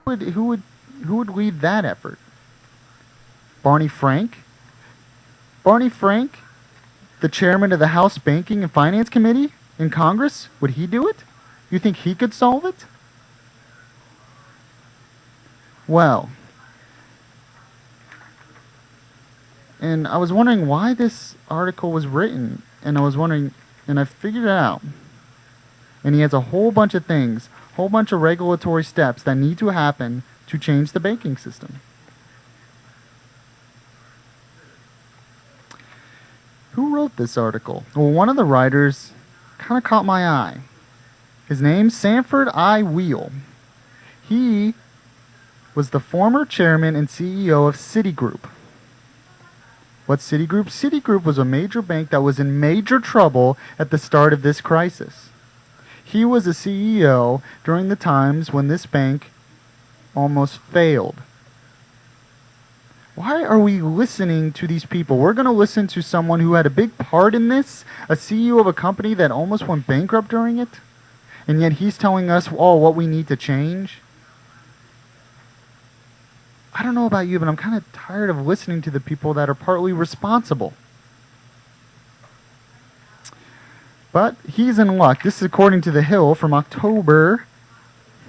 Who would lead that effort? Barney Frank? Barney Frank, the chairman of the House Banking and Finance Committee in Congress, would he do it? You think he could solve it? Well, and I was wondering why this article was written, and I figured it out. And he has a whole bunch of things, whole bunch of regulatory steps that need to happen to change the banking system. Who wrote this article? Well, one of the writers kind of caught my eye. His name's Sanford I. Wheel. He was the former chairman and CEO of Citigroup. What's Citigroup? Citigroup was a major bank that was in major trouble at the start of this crisis. He was a CEO during the times when this bank almost failed. Why are we listening to these people? We're going to listen to someone who had a big part in this, a CEO of a company that almost went bankrupt during it, and yet he's telling us, oh, what we need to change. I don't know about you, but I'm kind of tired of listening to the people that are partly responsible. But he's in luck. This is according to The Hill from October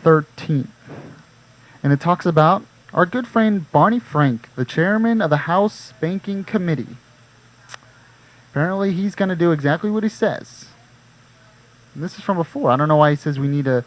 13th. And it talks about our good friend Barney Frank, the chairman of the House Banking Committee. Apparently he's going to do exactly what he says. And this is from before. I don't know why he says we need a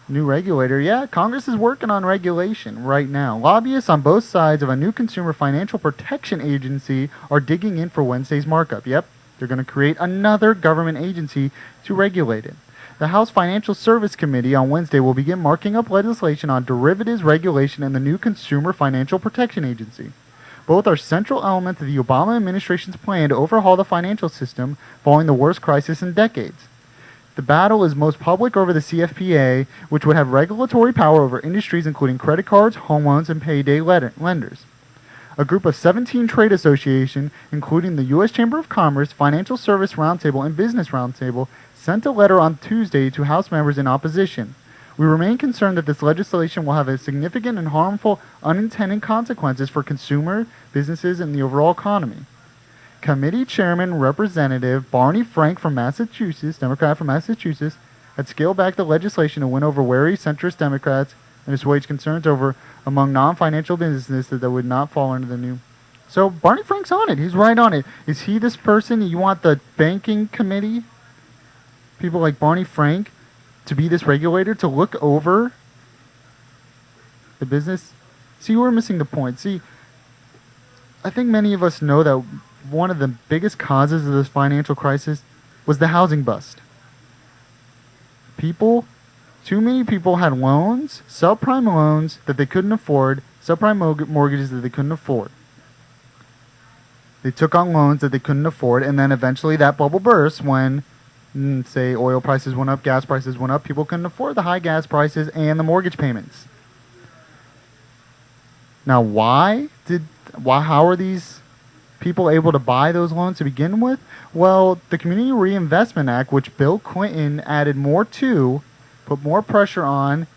new regulator. Yeah, Congress is working on regulation right now. Lobbyists on both sides of a new consumer financial protection agency are digging in for Wednesday's markup. Yep, they're going to create another government agency to regulate it. The House Financial Service Committee on Wednesday will begin marking up legislation on derivatives regulation and the new Consumer Financial Protection Agency. Both are central elements of the Obama administration's plan to overhaul the financial system following the worst crisis in decades. The battle is most public over the CFPA, which would have regulatory power over industries including credit cards, home loans, and payday lenders. A group of 17 trade associations, including the U.S. Chamber of Commerce, Financial Service Roundtable, and Business Roundtable, sent a letter on Tuesday to House members in opposition. We remain concerned that this legislation will have a significant and harmful unintended consequences for consumer, businesses, and the overall economy. Committee Chairman Representative Barney Frank from Massachusetts, Democrat from Massachusetts, had scaled back the legislation to win over wary centrist Democrats and assuage concerns over among non-financial businesses that would not fall under the new. So Barney Frank's on it. He's right on it. Is he this person you want the banking committee, people like Barney Frank, to be this regulator, to look over the business? See, we're missing the point. See, I think many of us know that one of the biggest causes of this financial crisis was the housing bust. Too many people had loans, subprime loans that they couldn't afford, subprime mortgages that they couldn't afford. They took on loans that they couldn't afford, and then eventually that bubble burst when, say, oil prices went up, gas prices went up, people couldn't afford the high gas prices and the mortgage payments. Now, how are these people able to buy those loans to begin with? Well, the Community Reinvestment Act, which Bill Clinton added more to, put more pressure on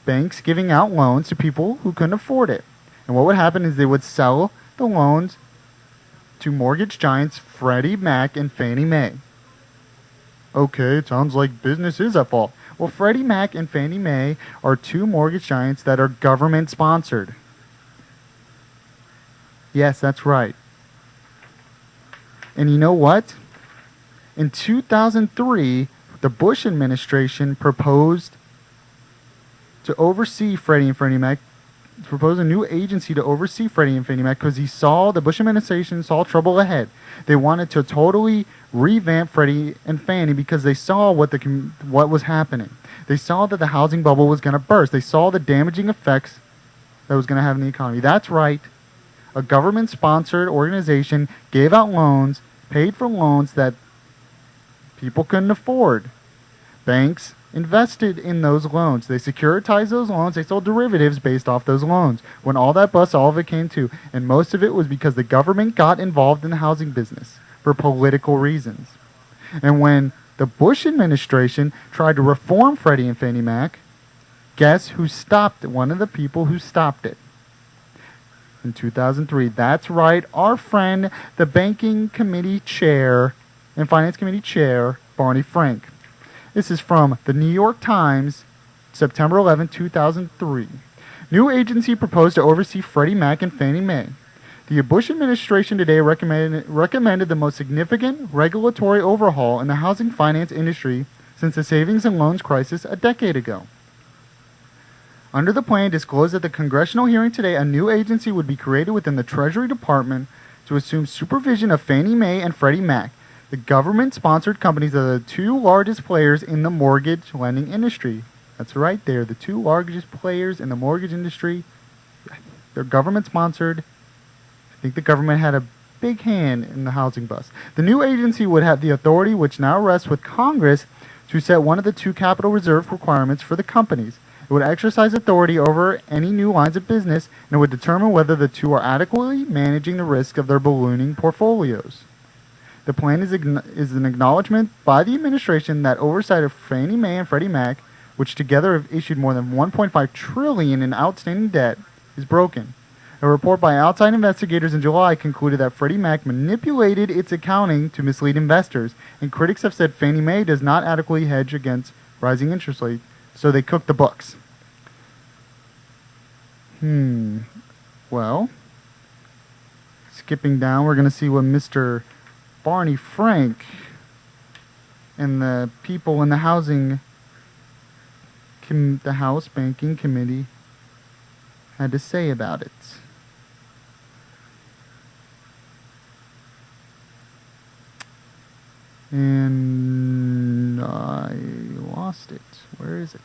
banks giving out loans to people who couldn't afford it. And what would happen is they would sell the loans to mortgage giants Freddie Mac and Fannie Mae. Okay, it sounds like business is at fault. Well, Freddie Mac and Fannie Mae are two mortgage giants that are government sponsored. Yes, that's right. And you know what? In 2003, the Bush administration proposed to oversee Freddie and Fannie Mac, proposed a new agency to oversee Freddie and Fannie Mac because the Bush administration saw trouble ahead. They wanted to totally revamp Freddie and Fannie because they saw what was happening. They saw that the housing bubble was going to burst. They saw the damaging effects that was going to have in the economy. That's right. A government-sponsored organization gave out loans, paid for loans that people couldn't afford. Banks invested in those loans. They securitized those loans. They sold derivatives based off those loans. When all that bust, all of it came to. And most of it was because the government got involved in the housing business for political reasons. And when the Bush administration tried to reform Freddie and Fannie Mac, Guess who stopped it? One of the people who stopped it in 2003. That's right, our friend, the Banking Committee Chair and Finance Committee Chair, Barney Frank. This is from the New York Times, September 11, 2003. New agency proposed to oversee Freddie Mac and Fannie Mae. The Bush administration today recommended the most significant regulatory overhaul in the housing finance industry since the savings and loans crisis a decade ago. Under the plan disclosed at the congressional hearing today, a new agency would be created within the Treasury Department to assume supervision of Fannie Mae and Freddie Mac. The government-sponsored companies are the two largest players in the mortgage lending industry. That's right, they're the two largest players in the mortgage industry. They're government-sponsored. I think the government had a big hand in the housing bust. The new agency would have the authority, which now rests with Congress, to set one of the two capital reserve requirements for the companies. It would exercise authority over any new lines of business, and it would determine whether the two are adequately managing the risk of their ballooning portfolios. The plan is an acknowledgement by the administration that oversight of Fannie Mae and Freddie Mac, which together have issued more than $1.5 trillion in outstanding debt, is broken. A report by outside investigators in July concluded that Freddie Mac manipulated its accounting to mislead investors, and critics have said Fannie Mae does not adequately hedge against rising interest rates, so they cooked the books. Well, skipping down, we're going to see what Mr. Barney Frank and the people in the the House Banking Committee had to say about it. And I lost it. Where is it?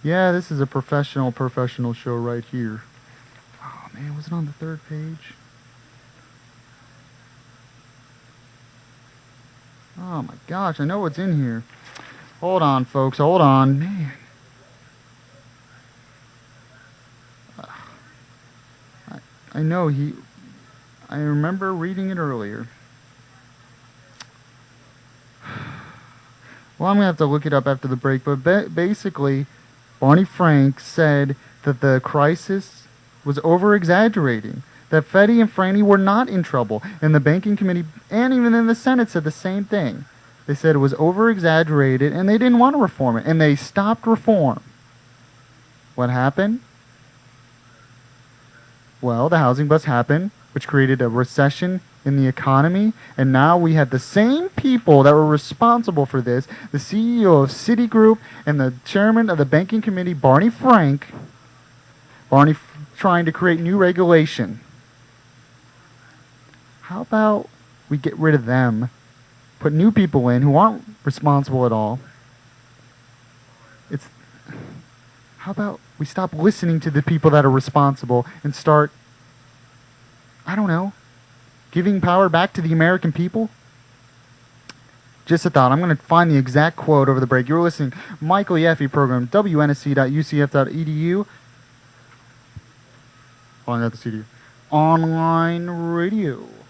Yeah, this is a professional show right here. Oh man, was it on the third page? Oh my gosh, I know what's in here. Hold on, folks, hold on. Man. I know I remember reading it earlier. Well, I'm going to have to look it up after the break, but basically, Barney Frank said that the crisis was over-exaggerating, that Freddie and Fannie were not in trouble, and the Banking Committee, and even in the Senate, said the same thing. They said it was over-exaggerated, and they didn't want to reform it, and they stopped reform. What happened? Well, the housing bust happened, which created a recession in the economy, and now we have the same people that were responsible for this, the CEO of Citigroup and the chairman of the Banking Committee, Barney Frank, trying to create new regulation. How about we get rid of them, put new people in who aren't responsible at all? How about we stop listening to the people that are responsible and start, I don't know, giving power back to the American people? Just a thought. I'm going to find the exact quote over the break. You're listening Michael Yaffee program, wnsc.ucf.edu. Oh, I got the CD. Online radio.